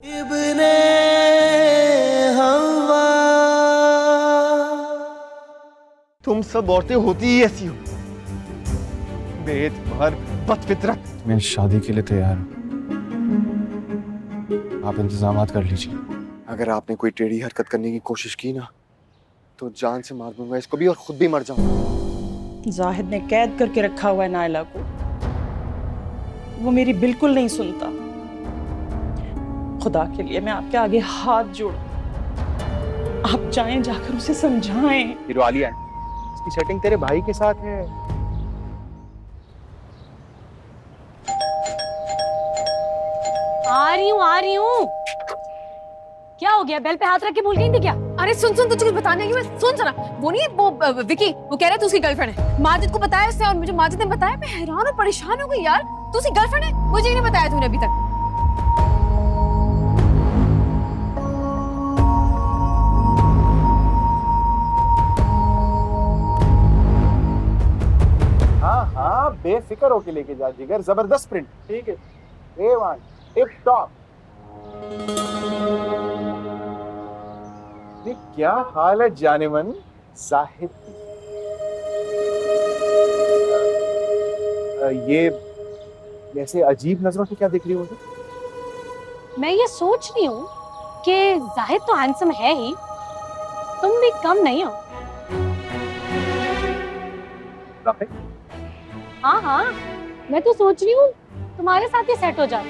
इब्ने हवा। तुम सब औरतें होती ही ऐसी हो, बेतबार, बदफितरत। मैं शादी के लिए तैयार हूँ, आप इंतजाम कर लीजिए। अगर आपने कोई टेढ़ी हरकत करने की कोशिश की ना तो जान से मार दूंगा इसको भी और खुद भी मर जाऊंगा। जाहिद ने कैद करके रखा हुआ है नायला को, वो मेरी बिल्कुल नहीं सुनता। खुदा के लिए मैं आपके आगे हाथ जोड़, आप जाएं जाकर उसे समझाएं। हीरो आलिया, इसकी सेटिंग तेरे भाई के साथ है। आ रही हूँ। क्या हो गया? बेल पे हाथ रख के भूल गई थी क्या? अरे सुन सुन, तुझे कुछ बताने की, मैं सुन जरा। वो नहीं, वो विकी, वो कह रहा है तू उसकी गर्लफ्रेंड है। माजिद को बताया उसने, और मुझे माजिद ने बताया। मैं हैरान और परेशान हो गई यार। तू उसकी गर्लफ्रेंड है? मुझे ही नहीं बताया तूने अभी तक। हाँ हाँ, बेफिक्र होके लेके जा जिगर, जबरदस्त प्रिंट। ठीक है, A1 टिप टॉप। ये क्या हाल है जाने मन जाहिद की? ये ऐसे अजीब नजरों से क्या देख रही हो मुझे? मैं ये सोच रही हूँ कि जाहिद तो हैंडसम है ही, तुम भी कम नहीं हो। राफे? हाँ हाँ, मैं तो सोच रही हूँ तुम्हारे साथ ही सेट हो जाए।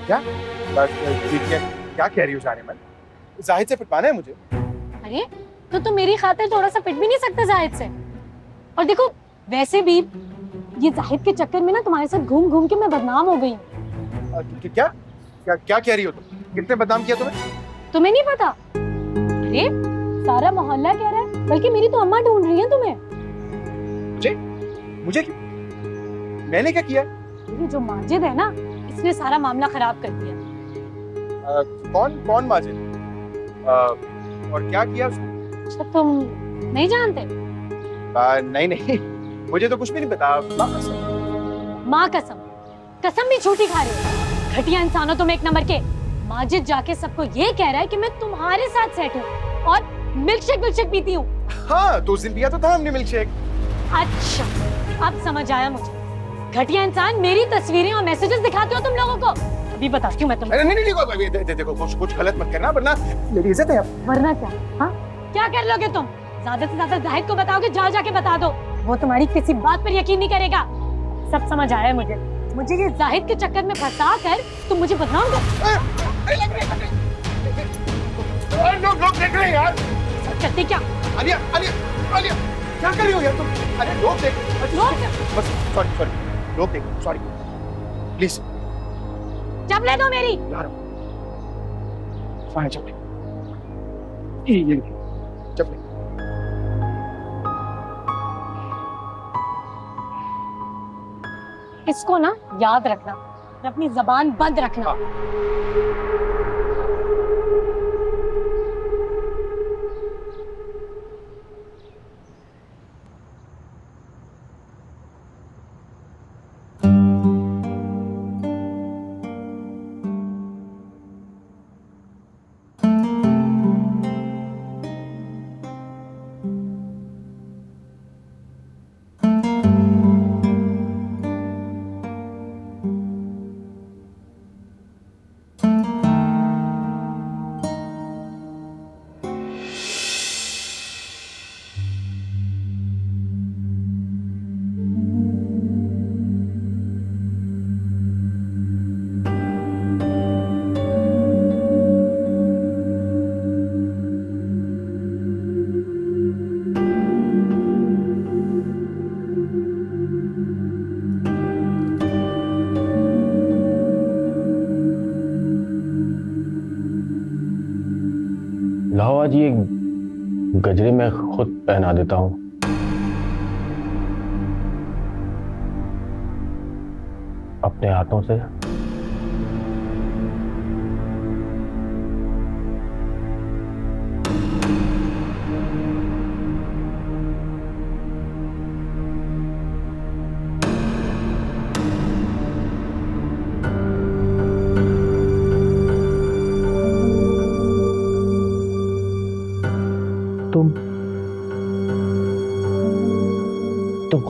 क्या? ठीक है, क्या कह रही हो जाने मन? जाहिद से पिटवाना है मुझे? अरे तो तुम मेरी खातिर थोड़ा सा पिट भी नहीं सकते जाहिद से? और देखो, वैसे भी ये जाहिद के चक्कर में ना तुम्हारे साथ घूम घूम के मैं बदनाम हो गई हूँ। क्या क्या क्या कह रही हो तुम? किसने बदनाम किया तुम्हें? तुम्हें नहीं पता? अरे सारा मोहल्ला कह रहा है, बल्कि मेरी तो अम्मा ढूंढ रही है तुम्हें। मुझे क्यों? मैंने क्या किया? ये जो माजिद है ना, इसने सारा मामला खराब कर दिया। कौन माजिद? और क्या किया उसने? अच्छा, तुम नहीं जानते? नहीं, मुझे तो कुछ भी नहीं पता। माँ कसम, कसम भी झूठी खा रहे हो। घटिया इंसानों तुम एक नंबर के। माजिद जाके सबको ये कह रहा है कि मैं तुम्हारे साथ सेट हूँ और मिल्कशेक पीती हूँ। हाँ, तो उस दिन पिया तो था हमने मिल्कशेक। अच्छा, अब समझ आया मुझे। घटिया इंसान, मेरी तस्वीरें और मैसेजेस दिखाते हो तुम लोगों को। अभी बताती हूँ मैं तुम्हें। नहीं, देखो कुछ गलत मत करना वरना मेरी इज्जत है। वरना क्या? हाँ, क्या कर लोगे तुम? ज्यादा से ज्यादा जाहिद को बताओगे, जाके बता दो। वो तुम्हारी किसी बात पर यकीन नहीं करेगा। सब समझ आया मुझे ये जाहिद के चक्कर में फंसा कर तुम मुझे बदनाम कर। लोग देख रहे हैं यार। सब करते क्या? आलिया क्या कर रही हो यार तुम? अरे लोग देख। बस सॉरी, लोग देख, सॉरी प्लीज। चपले दो मेरी। यार चपले, ये चपले। इसको ना याद रखना, अपनी जबान बंद रखना। लाओ आज ये गजरे मैं खुद पहना देता हूँ। अपने हाथों से।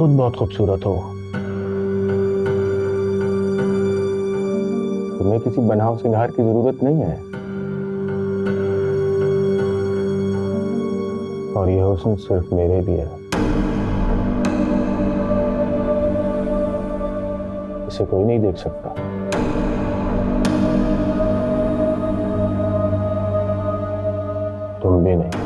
खुद बहुत खूबसूरत हो। तुम्हें किसी बनाव सिंगार की जरूरत नहीं है। और यह हुस्न सिर्फ मेरे लिए है। इसे कोई नहीं देख सकता। तुम भी नहीं।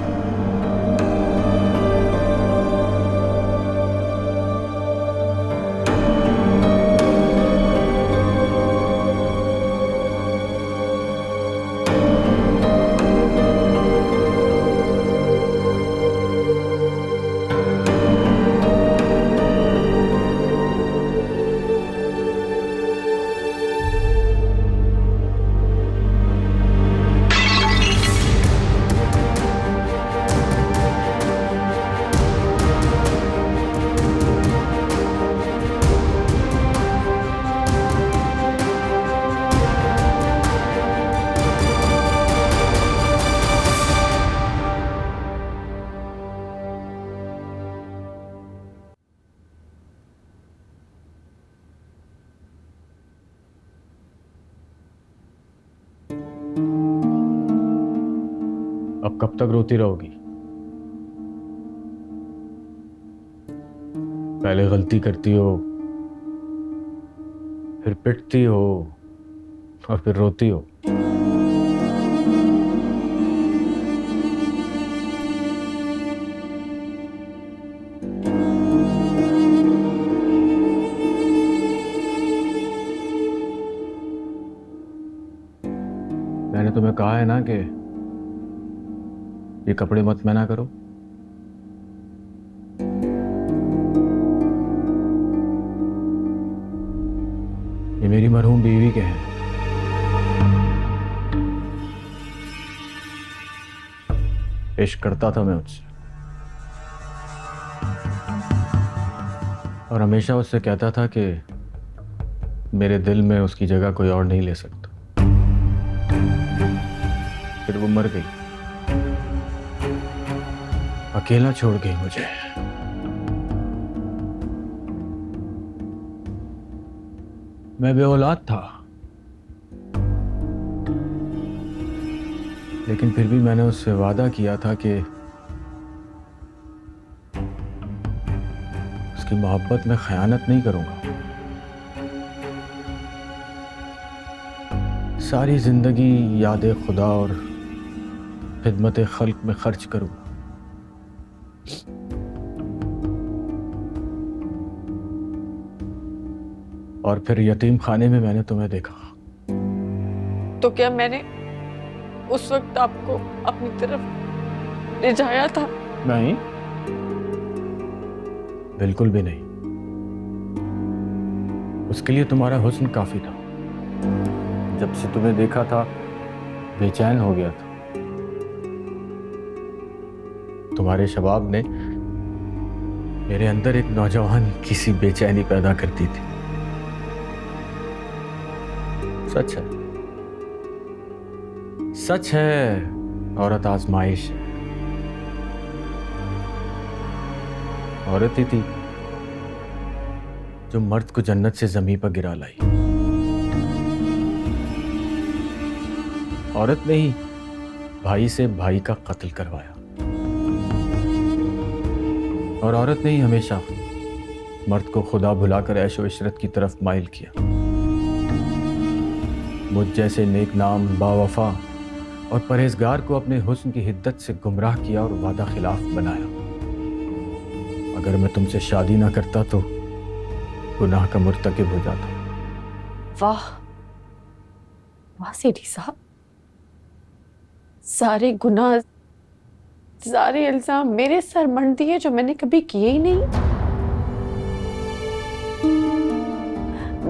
अब कब तक रोती रहोगी? पहले गलती करती हो, फिर पिटती हो और फिर रोती हो। मैंने तुम्हें कहा है ना कि ये कपड़े मत पहना करो। ये मेरी मरहूम बीवी के हैं। इश्क करता था मैं उससे और हमेशा उससे कहता था कि मेरे दिल में उसकी जगह कोई और नहीं ले सकता। फिर वो मर गई, अकेला छोड़ गई मुझे। मैं बेऔलाद था, लेकिन फिर भी मैंने उससे वादा किया था कि उसकी मोहब्बत में खयानत नहीं करूंगा। सारी जिंदगी याद खुदा और खिदमत खल्क में खर्च करूंगा। और फिर यतीम खाने में मैंने तुम्हें देखा। तो क्या मैंने उस वक्त आपको अपनी तरफ ले जाया था? नहीं, बिल्कुल भी नहीं। उसके लिए तुम्हारा हुस्न काफी था। जब से तुम्हें देखा था बेचैन हो गया था। तुम्हारे शबाब ने मेरे अंदर एक नौजवान की सी बेचैनी पैदा कर दी थी। सच है, सच है, औरत आजमाइश है। औरत ही थी जो मर्द को जन्नत से जमीन पर गिरा लाई। औरत ने ही भाई से भाई का कत्ल करवाया। और औरत ने ही हमेशा मर्द को खुदा भुलाकर ऐशो इशरत की तरफ माइल किया। मुझ जैसे नेक नाम, बावफा और परहेजगार को अपने हुस्न की हिद्दत से गुमराह किया और वादा खिलाफ बनाया। अगर मैं तुमसे शादी ना करता तो गुनाह का मुर्तकिब हो जाता। वाह वाह सेठी साहब, सारे गुनाह, सारे इल्जाम मेरे सर मढ़ दिए जो मैंने कभी किए ही नहीं।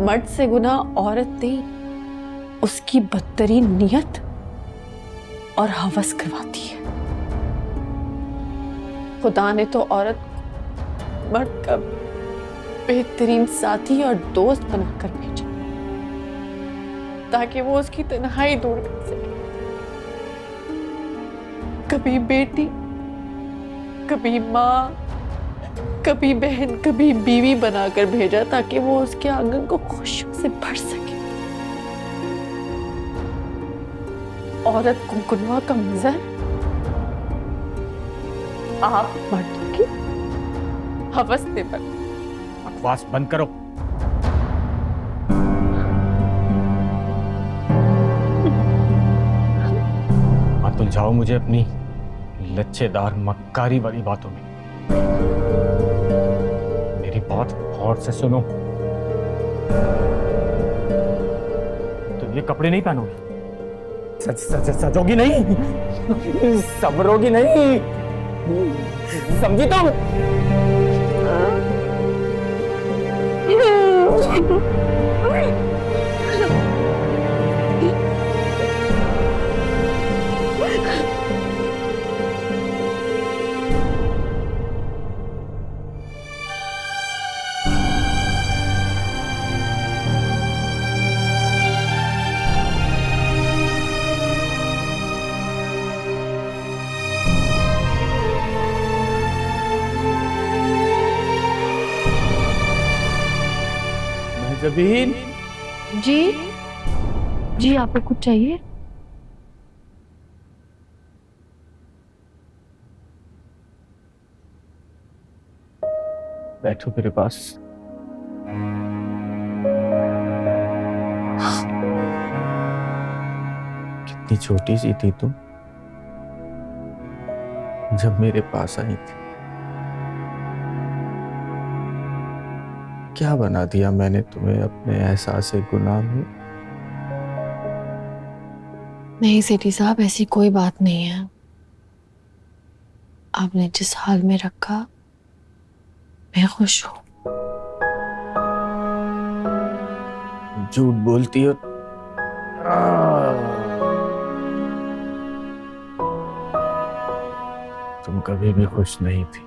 मर्द से गुनाह औरत ने उसकी बदतरीन नियत और हवस करवाती है। खुदा ने तो औरत मर्द का बेहतरीन साथी और दोस्त बनाकर भेजा ताकि वो उसकी तन्हाई दूर कर सके। कभी बेटी, कभी माँ, कभी बहन कभी बीवी बनाकर भेजा ताकि वो उसके आंगन को खुशियों से भर सके। औरत कुंकुनवा का मजहर आप मर्दों की हवस पे बन। बकवास बंद करो। मत उलझाओ मुझे अपनी लच्छेदार मक्कारी वाली बातों में। मेरी बात गौर से सुनो। तो ये कपड़े नहीं पहनोगी, सजोगी नहीं, संवरोगी नहीं, समझी तुम? जबीन जी जी, आपको कुछ चाहिए? बैठो मेरे पास। कितनी छोटी सी थी तुम जब मेरे पास आई थी। क्या बना दिया मैंने तुम्हें अपने एहसास गुनाह में? नहीं सेठी साहब, ऐसी कोई बात नहीं है। आपने जिस हाल में रखा मैं खुश हूं। झूठ बोलती हो। तुम कभी भी खुश नहीं थी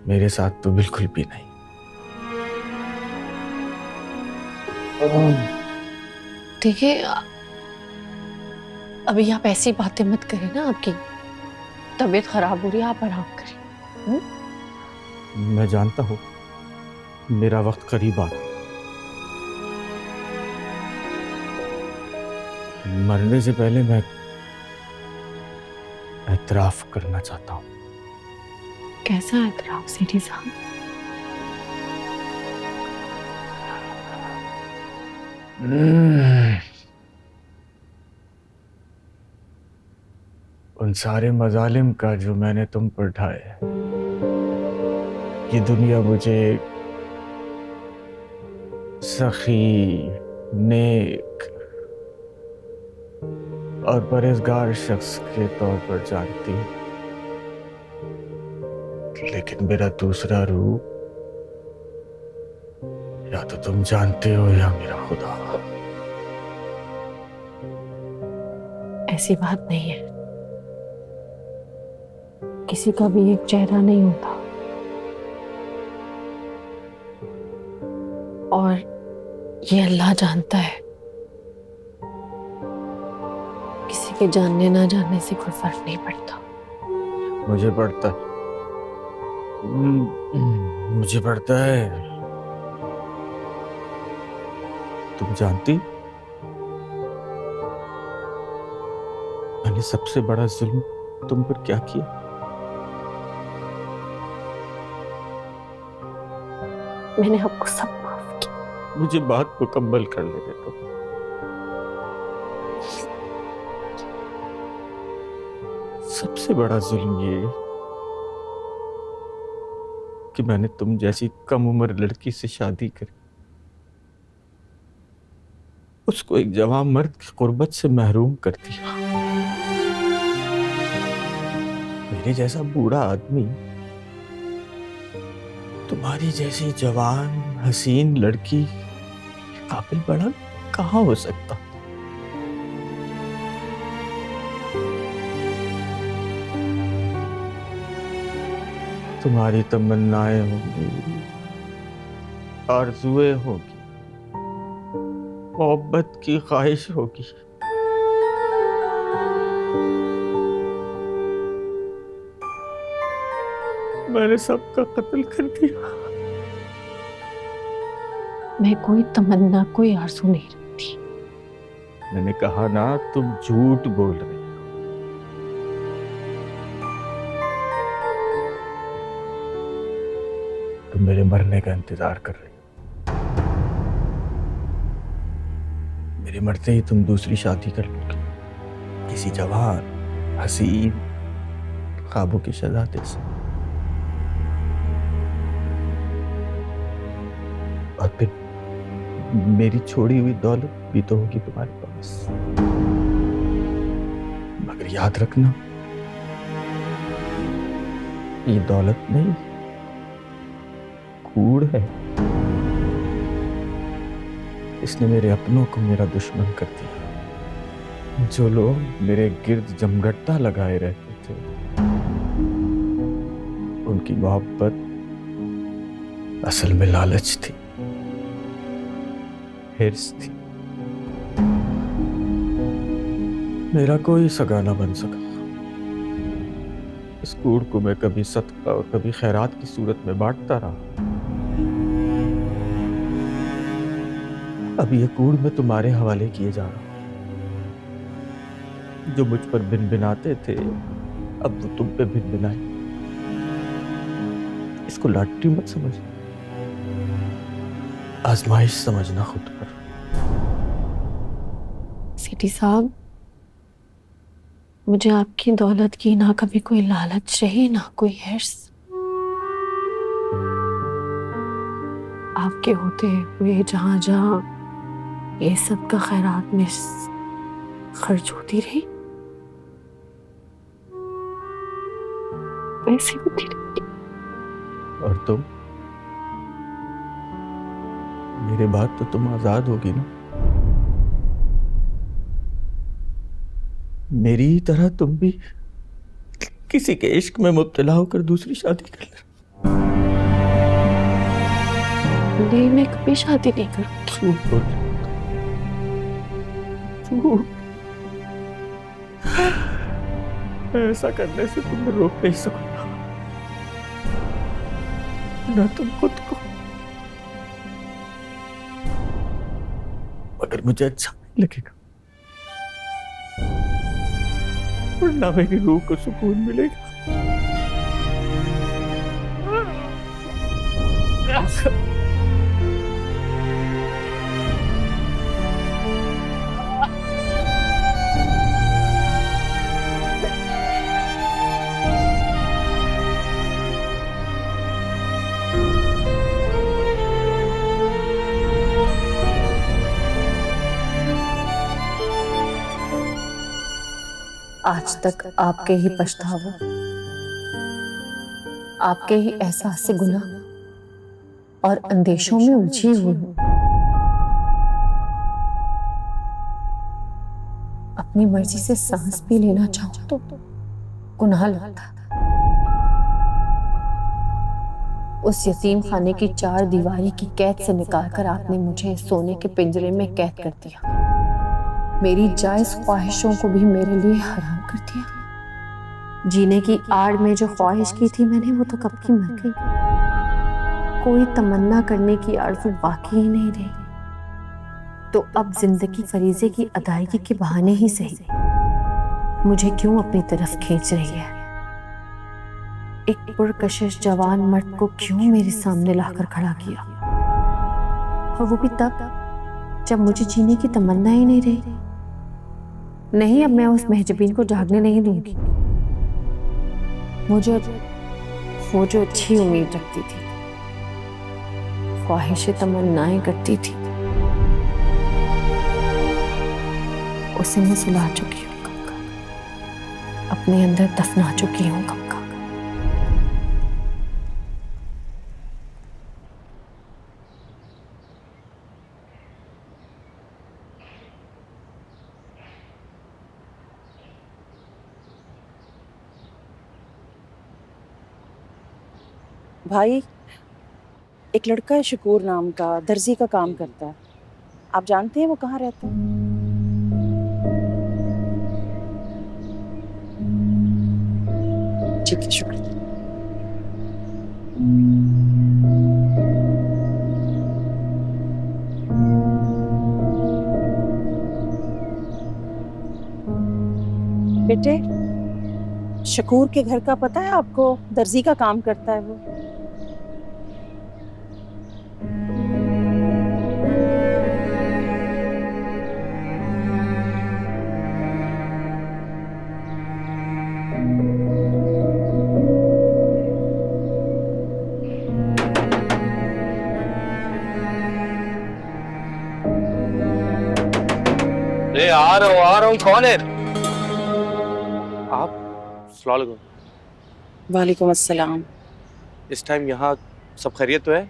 मेरे साथ, तो बिल्कुल भी नहीं। देखिए, अभी आप ऐसी बातें मत करें ना, आपकी तबीयत खराब हो रही है, आप आराम करें। मैं जानता हूं मेरा वक्त करीब आ रहा। मरने से पहले मैं एतराफ करना चाहता हूं। कैसा एतराफ सेठी साहब? उन सारे मजालिम का जो मैंने तुम पर ढाए, ये दुनिया मुझे सखी, नेक और परहेजगार शख्स के तौर पर जानती है, लेकिन मेरा दूसरा रूप या तो तुम जानते हो या मेरा खुदा। ऐसी बात नहीं है, किसी का भी एक चेहरा नहीं होता, और ये अल्लाह जानता है। किसी के जानने ना जानने से कोई फर्क नहीं पड़ता। मुझे पड़ता है, मुझे पड़ता है। तुम जानती मैंने सबसे बड़ा जुल्म तुम पर क्या किया? मैंने आपको सब माफ किया। मुझे बात मुकम्मल कर लेने दो। सबसे बड़ा जुल्म ये कि मैंने तुम जैसी कम उम्र लड़की से शादी करी, उसको एक जवान मर्द की कुर्बत से महरूम कर दिया। मेरे जैसा बूढ़ा आदमी तुम्हारी जैसी जवान हसीन लड़की काबिल बड़ा कहाँ हो सकता? तुम्हारी तमन्नाएं होंगी, आरज़ुएं होगी, मोहब्बत की ख्वाहिश होगी, मैंने सबका कत्ल कर दिया। मैं कोई तमन्ना, कोई आरज़ू नहीं रखती। मैंने कहा ना, तुम झूठ बोल रही हो। तुम मेरे मरने का इंतजार कर रही हो। मेरे मरते ही तुम दूसरी शादी कर लोगे किसी जवान हसीन ख्वाबों की शहजादे से, और फिर मेरी छोड़ी हुई दौलत भी तो होगी तुम्हारे पास। मगर याद रखना, ये दौलत नहीं, कूड़ है। इसने मेरे अपनों को मेरा दुश्मन कर दिया। जो लोग मेरे गिर्द जमघटा लगाए रहते थे, उनकी मोहब्बत असल में लालच थी, हिर्स थी। मेरा कोई सगा ना बन सका। इस कूड़ को मैं कभी सदका और कभी खैरात की सूरत में बांटता रहा। अब ये कूड़ मैं तुम्हारे हवाले किए जा रहा हूं। जो मुझ पर भिन भिनाते थे, अब वो तुम पे भिन भिनाए। इसको लाटरी मत समझना, आजमाइश समझना खुद पर। सेठी साहब, मुझे आपकी दौलत की ना कभी कोई लालच रही, ना कोई हिर्स। आपके होते हुए जहां जहां ये सब का खैरात में खर्च होती रही, वैसे होती रही। और तुम, मेरे बाद तो तुम आजाद होगी ना। मेरी ही तरह तुम भी किसी के इश्क में मुब्तला होकर दूसरी शादी कर लेना। नहीं, मैं कभी शादी नहीं करूंगी। झूठ बोल रही हो। ऐसा करने से तुम्हें रोक नहीं सकूंगा, ना तुम खुद को। मगर मुझे अच्छा नहीं लगेगा, और ना मेरी रूह को सुकून मिलेगा। आज तक आपके ही पछतावों, आपके ही एहसास से गुनाह और अंदेशों में उलझी हुई हूं। अपनी मर्जी से सांस भी लेना चाहूं तो गुनाह लगता। उस यतीम खाने की 4 दीवारी की कैद से निकालकर आपने मुझे सोने के पिंजरे में कैद कर दिया। मेरी जायज ख्वाहिशों को भी मेरे लिए हराम कर दिया। जीने की आड़ में जो ख्वाहिश की थी मैंने, वो तो कब की मर गई। कोई तमन्ना करने की आरज़ू बाकी ही नहीं रही। तो अब जिंदगी फरीजे की अदायगी के बहाने ही सही मुझे क्यों अपनी तरफ खींच रही है। एक पुरकशिश जवान मर्द को क्यों मेरे सामने लाकर खड़ा किया, और वो भी तब जब मुझे जीने की तमन्ना ही नहीं रही। नहीं, अब मैं उस महजबीन को जागने नहीं दूंगी। मुझे वो जो अच्छी उम्मीद रखती थी, ख्वाहिशें तमन्नाएं करती थी, उसे मैं सुला चुकी हूँ कब का, अपने अंदर दफना चुकी हूँ कब का। भाई, एक लड़का है शकूर नाम का, दर्जी का काम करता है। आप जानते हैं वो कहाँ रहता है? ठीक है, शुक्रिया। बेटे, शकूर के घर का पता है आपको? दर्जी का काम करता है वो। आ रहा हूँ। कौन है आप? अस्सलाम वालेकुम। वालेकुम अस्सलाम। इस टाइम यहाँ सब खैरियत तो है?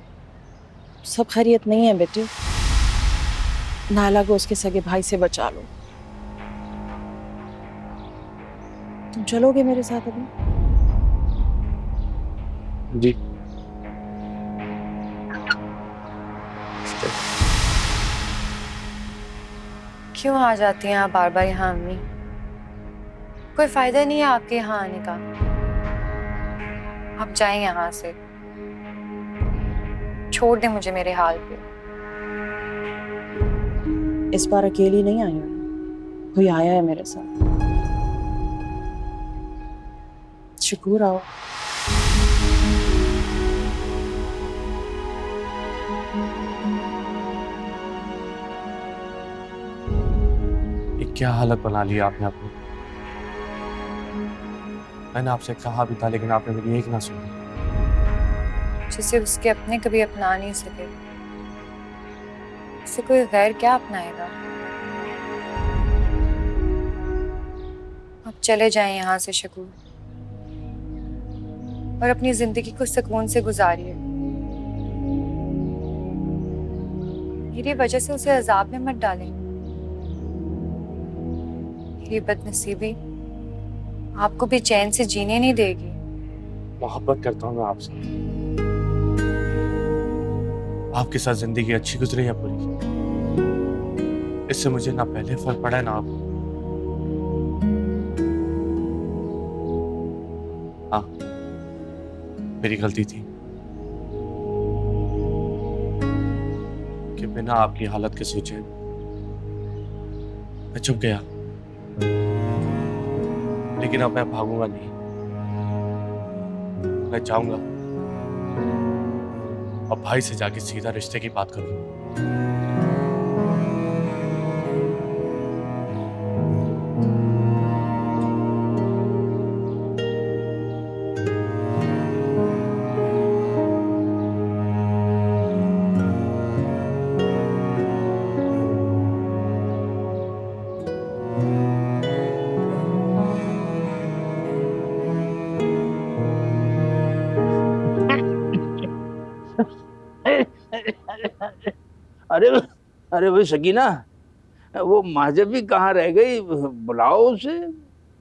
सब खैरियत नहीं है बेटे। नाला को उसके सगे भाई से बचा लो। तुम चलोगे मेरे साथ अभी? जी। क्यों आ जाती हैं आप बार बार यहाँ अम्मी? कोई फायदा नहीं है आपके यहाँ आने का। आप जाएं यहाँ से, छोड़ दें मुझे मेरे हाल पे। इस बार अकेली नहीं आई हूँ, कोई आया है मेरे साथ। शुक्र आओ। क्या हालत बना ली आपने अपनी। मैंने आपसे कहा भी था लेकिन आपने मेरी एक ना सुनी। जिसे उसके अपने कभी अपना नहीं सके, उसे कोई गैर क्या अपनाएगा। अब चले जाएं यहाँ से शकूर, और अपनी जिंदगी को सुकून से गुजारिए। मेरी वजह से उसे अजाब में मत डालें। ये बदनसीबी आपको भी चैन से जीने नहीं देगी। मोहब्बत करता हूँ मैं आपसे। आपके साथ जिंदगी अच्छी गुजरी है बुरी, इससे मुझे ना पहले फर्क पड़ा है ना आप। हाँ, मेरी गलती थी कि बिना आपकी हालत के सोचे मैं चुप गया। लेकिन अब मैं भागूंगा नहीं, मैं जाऊंगा और भाई से जाके सीधा रिश्ते की बात करूंगा। अरे अरे वो शकीना, वो माजबी कहाँ रह गई? बुलाओ उसे।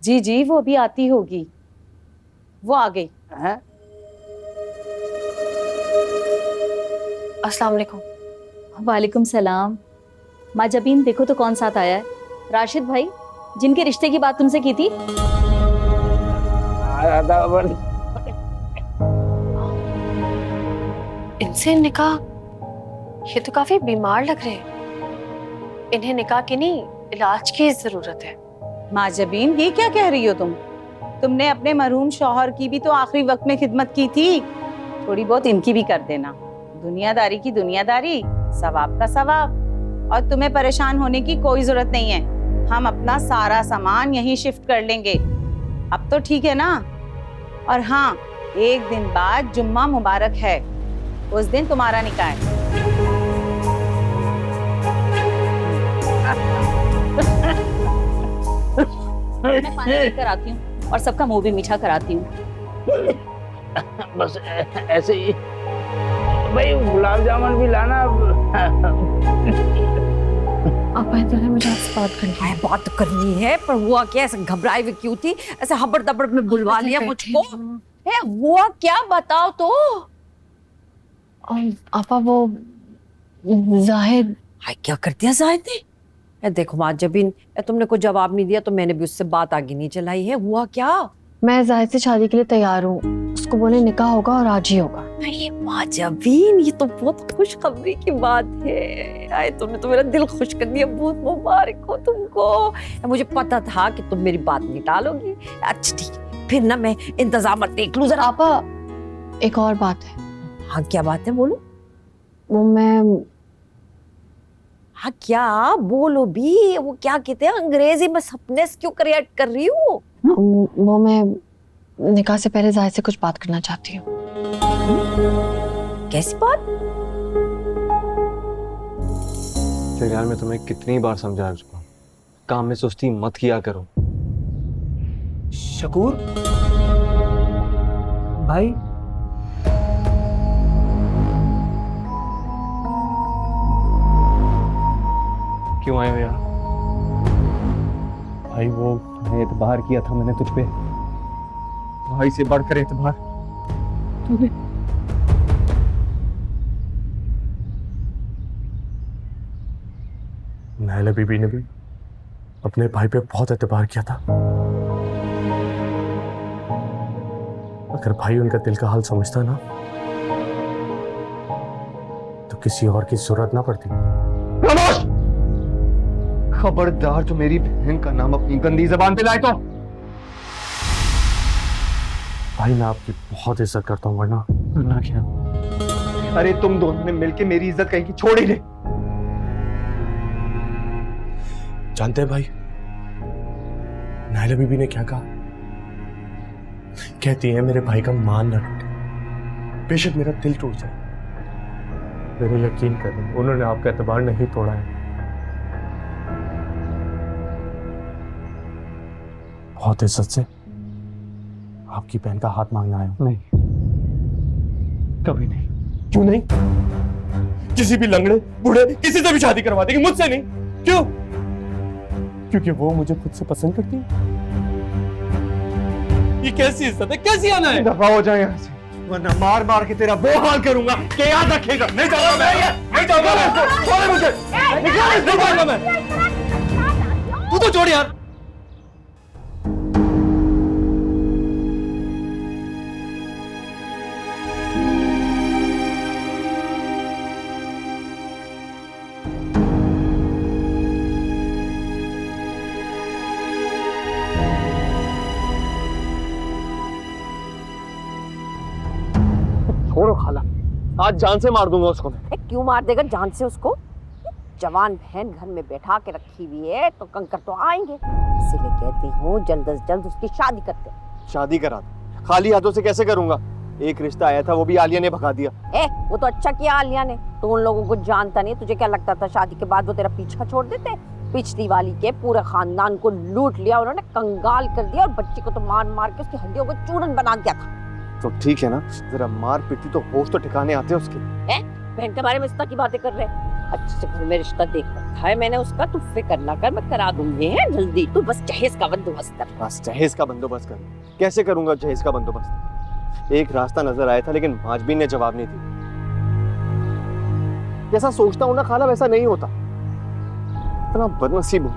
जी जी, वो अभी आती होगी। वो आ गई हैं? अस्सलाम वालेकुम। वालेकुम सलाम। माँ जबीन, देखो तो कौन साथ आया है। राशिद भाई, जिनके रिश्ते की बात तुमसे की थी। इनसे निकाह? ये तो काफी बीमार लग रहे हैं। इन्हें निकाह की नहीं, इलाज की जरूरत है। माँ जबीन, ये क्या कह रही हो तुम? तुमने अपने मरहूम शौहर की भी तो आखिरी वक्त में खिदमत की थी, थोड़ी बहुत इनकी भी कर देना। दुनियादारी की दुनियादारी, सवाब का सवाब। और तुम्हें परेशान होने की कोई जरूरत नहीं है। हम अपना सारा सामान यहीं शिफ्ट कर लेंगे। अब तो ठीक है ना? और हाँ, एक दिन बाद जुम्मा मुबारक है, उस दिन तुम्हारा निकाह है। मैं पानी लेकर आती हूँ और सबका मुंह भी मीठा कराती हूँ। बस ऐसे ही भाई, गुलाब जामुन भी लाना। आप मुझे आपसे बात करनी है। बात करनी है, पर हुआ क्या? ऐसे घबराई हुई क्यों थी? ऐसे हबड़ दबड़ में बुलवा लिया मुझको। हुआ क्या, बताओ तो। आपा, वो जाहिद। हाय, क्या कर दिया जाहिद ने? देखो माँ जबीन, तुमने कोई जवाब नहीं दिया तो मैंने भी उससे बात आगे नहीं चलाई है। हुआ क्या? मैं जाहिद से शादी के लिए तैयार हूँ। उसको बोले निकाह होगा और आज ही होगा। नहीं माजबीन, ये तो बहुत खुशखबरी की बात है। आए तुमने तो मेरा दिल खुश कर दिया, बहुत मुबारक हो तुमको। मुझे पता था कि तुम मेरी बात नहीं टालोगी। अच्छा ठीक है, फिर ना मैं इंतजाम देख लूं जरा। पापा एक और बात है। हाँ क्या बात है, बोलो। वो मैं हाँ क्या, बोलो भी। वो क्या कहते हैं अंग्रेजी में सपने से क्यों रिएक्ट कर रही हो? वो मैं निकाह से पहले जाहिद से कुछ बात करना चाहती हूँ। कैसी बात? फिर यार मैं तुम्हें कितनी बार समझा चुका हूँ, काम में सुस्ती मत किया करो। शकूर भाई, क्यों आए हो यार? भाई वो एतबार किया था मैंने तुझ पे, भाई से बढ़कर एतबार तूने। नायला बीबी ने भी अपने भाई पे बहुत एतबार किया था। अगर भाई उनका दिल का हाल समझता ना तो किसी और की जरूरत ना पड़ती। खबरदार जो मेरी बहन का नाम अपनी गंदी जबान पे लाए तो। भाई मैं आपकी बहुत इज्जत करता हूँ, वरना क्या? अरे तुम दोनों ने मिलके मेरी इज्जत कहीं की छोड़ ही ले। जानते हैं भाई, नायला बीबी ने क्या कहा? कहती है मेरे भाई का मान न टूटे, बेशक मेरा दिल टूट जाए। मेरे यकीन करें, उन्होंने आपका एतबार नहीं तोड़ा है। बहुत इज्जत से आपकी बहन का हाथ मांगना आया हूं। नहीं, कभी नहीं। क्यों नहीं? किसी भी लंगड़े बूढ़े किसी से भी शादी करवा देगी, मुझसे नहीं। क्यों? क्योंकि वो मुझे खुद से पसंद करती है। ये कैसी इज्जत है, कैसी आना है? दफा हो जाए यहाँ से, वरना मार मार के तेरा वो हाल करूंगा कि याद रखेगा। नहीं जाऊंगा मैं, नहीं जाऊंगा मैं। छोड़ मुझे, नहीं जाऊंगा मैं। तू तो छोड़ यार। छोड़ो खाला, आज जान से मार दूंगा उसको मैं। क्यों मार देगा जान से उसको? जवान बहन घर में बैठा के रखी हुई है तो कंकर तो आएंगे। इसीलिए कहती हूँ जल्द से जल्द उसकी शादी करते। शादी करा दो। खाली हाथों से कैसे करूंगा? एक रिश्ता आया था, वो भी आलिया ने भगा दिया। वो तो अच्छा किया आलिया ने। तो उन लोगों को जानता नहीं, तुझे क्या लगता था शादी के बाद वो तेरा पीछा छोड़ देते? पिछली वाली के पूरे खानदान को लूट लिया उन्होंने, कंगाल कर दिया, और बच्ची को तो मार मार के उसकी हड्डियों को चूरन बना दिया था। तो ठीक है ना, जरा मार पीटी तो होश तो ठिकाने आते हैं उसके। बहन के बारे में रिश्ता की बातें कर रहे हैं? अच्छे से घर में रिश्ता देख रखा है मैंने उसका, तू फिक्र ना कर, मैं करा दूंगी है जल्दी। तू बस जहेज का बंदोबस्त कर। बस जहेज का बंदोबस्त कर? कैसे करूंगा जहेज का बंदोबस्त? एक रास्ता नजर आया था, लेकिन माजबीन ने जवाब नहीं दिया। जैसा सोचता हूँ ना खाला, वैसा नहीं होता। इतना बदनसीब हूँ।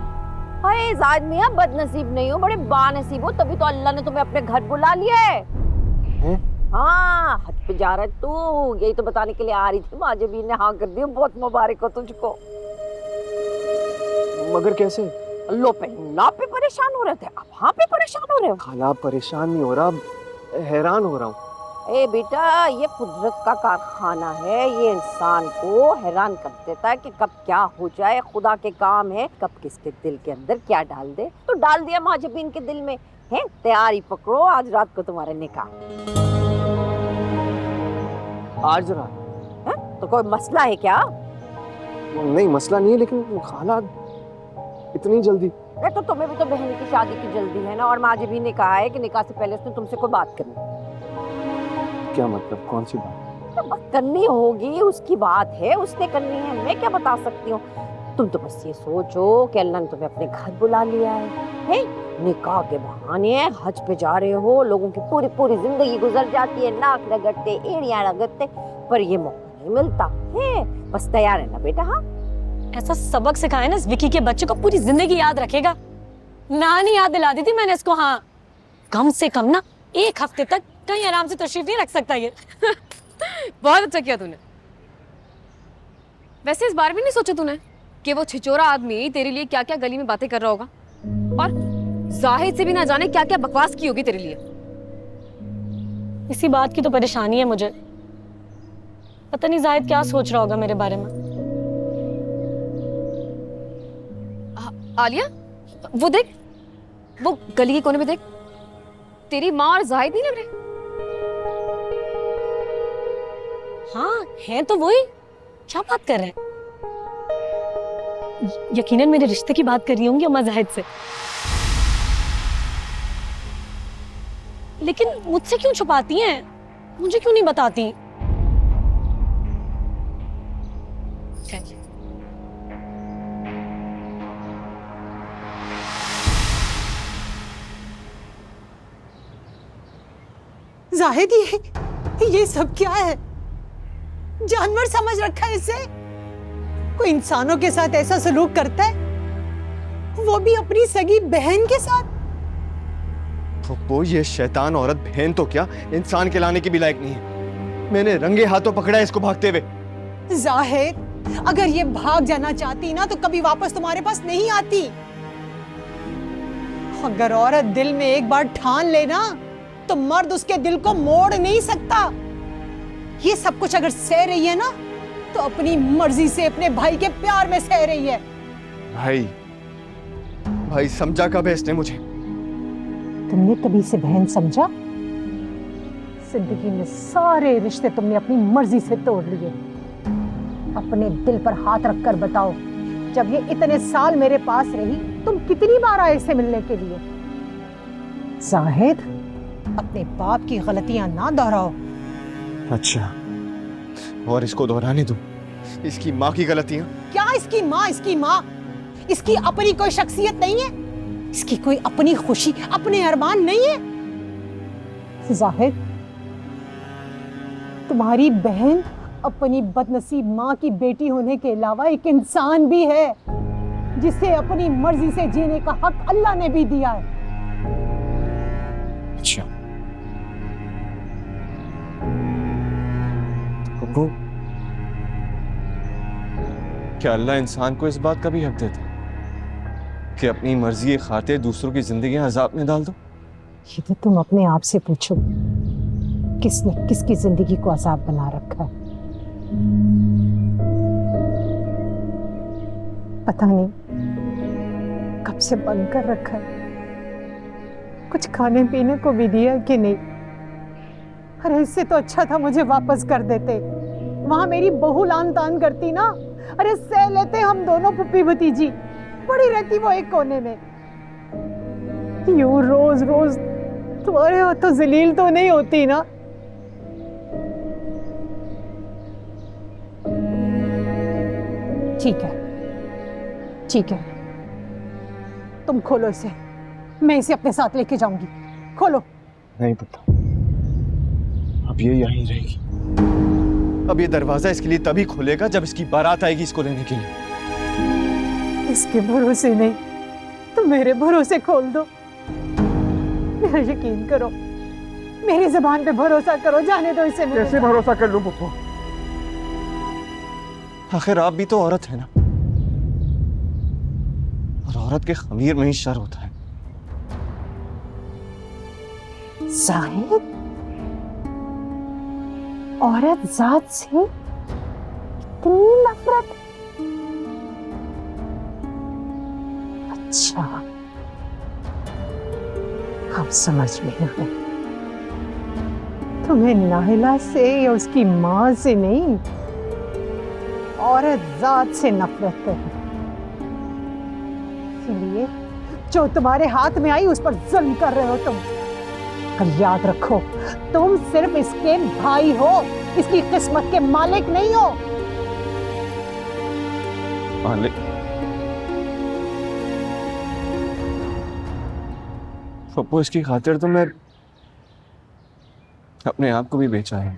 हाय जाहिद मियां, बदनसीब नहीं हो, बड़े बानसीब हो, तभी तो अल्लाह ने तुम्हें अपने घर बुला लिया है। हाँ, हज पे जा रहा है तू, यही तो बताने के लिए आ रही थी। माजबीन ने हाँ कर दी, बहुत मुबारक हो तुझको। मगर कैसे? लो पे ना पे परेशान हो रहे थे, अब हाँ पे परेशान हो रहे हो। खाला परेशान नहीं हो रहा, हैरान हो रहा हूँ। ए बेटा, ये कुदरत का कारखाना है, ये इंसान को हैरान कर देता है कि कब क्या हो जाए। खुदा के काम है, कब किसके दिल के अंदर क्या डाल दे। तो डाल दिया माजबीन के दिल में है। तैयारी पकड़ो, आज रात को तुम्हारे निकाह। आज रात? तो कोई मसला है क्या? नहीं मसला नहीं है, लेकिन खाला इतनी जल्दी? तो तुम्हें भी तो बहन की शादी की जल्दी है ना, और माजबीन ने कहा है कि निकाह से पहले उसने तुमसे कोई बात करनी। क्या मतलब? कौन सी बात? तो बात करनी होगी, उसकी बात है, उसने करनी है, मैं क्या बता सकती हूँ। तुम तो बस ये सोचो कि अल्लाह ने तुम्हें अपने घर बुला लिया है? निकाह के बहाने हज पे जा रहे हो, लोगों की पूरी पूरी जिंदगी गुजर जाती है, नाक रगड़ते, एड़ियां रगड़ते, पर ये मौका नहीं मिलता है। बस तैयार है ना बेटा? हाँ, ऐसा सबक सिखाया ना इस विकी के बच्चे को, पूरी जिंदगी याद रखेगा। नानी याद दिला दी थी मैंने इसको। हाँ, कम से कम ना 1 हफ्ते तक कहीं आराम से तशरीफ नहीं रख सकता ये। बहुत अच्छा किया तूने। वैसे इस बार भी नहीं सोचा तूने कि वो छिचोरा आदमी तेरे लिए क्या क्या गली में बातें कर रहा होगा, और जाहिद से भी ना जाने क्या क्या बकवास की होगी तेरे लिए। इसी बात की तो परेशानी है मुझे, पता नहीं जाहिद क्या सोच रहा होगा मेरे बारे में। आलिया, वो देख, वो गली के कोने में देख, तेरी माँ और जाहिद नहीं लग रहे? हाँ है तो वही। क्या बात कर रहे हैं? यकीनन मेरे रिश्ते की बात कर रही होंगी अम्मा जाहिद से। लेकिन मुझसे क्यों छुपाती हैं? मुझे क्यों नहीं बताती? जाहिद, ये सब क्या है? जानवर समझ रखा है इसे? कोई इंसानों के साथ ऐसा सलूक करता है, वो भी अपनी सगी बहन के साथ? वो ये शैतान औरत बहन तो क्या, इंसान के लाने की भी लायक नहीं है। मैंने रंगे हाथों पकड़ा है इसको भागते हुए। जाहिद, अगर ये भाग जाना चाहती ना तो कभी वापस तुम्हारे पास नहीं आती। अगर औरत दिल में एक बार ठान लेना तो मर्द उसके दिल को मोड़ नहीं सकता। ये सब कुछ अगर सह रही है ना तो अपनी मर्जी से अपने भाई के प्यार में सह रही है। भाई समझा कब है इसने मुझे? तुमने कभी से बहन समझा? जिंदगी में सारे रिश्ते तुमने अपनी मर्जी से तोड़ लिए। अपने दिल पर हाथ रखकर बताओ, जब ये इतने साल मेरे पास रही तुम कितनी बार आए इसे मिलने के लिए? जाहिद, अपने बाप की गलतियां ना दोहराओ। अच्छा, और इसको दोहराने दूं इसकी माँ की गलतियां? क्या इसकी माँ? इसकी माँ, इसकी अपनी कोई शख्सियत नहीं है? इसकी कोई अपनी खुशी, अपने अरमान नहीं है? जाहिद, तुम्हारी बहन अपनी बदनसीब माँ की बेटी होने के अलावा एक इंसान भी है, जिसे अपनी मर्जी से जीने का हक अल्लाह ने भी दिया है। अच्छा, तो क्या अल्लाह इंसान को इस बात का भी हक देता कि अपनी मर्जी के खातिर दूसरों की जिंदगी अजाब में डाल दो? ये तो तुम अपने आप से पूछो, किसने किसकी जिंदगी को अजाब बना रखा है? पता नहीं कब से बंद कर रखा है। कुछ खाने पीने को भी दिया कि नहीं? अरे इससे तो अच्छा था मुझे वापस कर देते, वहां मेरी बहू लान तान करती ना। अरे सह लेते हम दोनों पुप्पी भतीजी, पड़ी रहती वो एक कोने में। यूं रोज रोज तुम्हारे हाथों जलील तो नहीं होती ना? ठीक है, ठीक है, तुम खोलो इसे, मैं इसे अपने साथ लेके जाऊंगी। खोलो। नहीं पता, अब ये यहीं रहेगी। अब ये दरवाजा इसके लिए तभी खुलेगा जब इसकी बारात आएगी इसको लेने के लिए। इसके भरोसे नहीं तो मेरे भरोसे खोल दो। मेरा यकीन करो, मेरी जुबान पे भरोसा करो, जाने दो इसे। कैसे भरोसा कर लूं पप्पू? आखिर आप भी तो औरत है ना, और औरत के खमीर में ही शर होता है। जाहिद, औरत जात से इतनी नफरत? अच्छा, अब समझ में आया। तुम्हें नाहिला से या उसकी माँ से नहीं, औरत जात से नफरत है। इसलिए जो तुम्हारे हाथ में आई उस पर जुल्म कर रहे हो तुम। पर याद रखो, तुम सिर्फ इसके भाई हो, इसकी किस्मत के मालिक नहीं हो। मालिक? पप्पू, इसकी खातिर तो मैं अपने आप को भी बेचा है।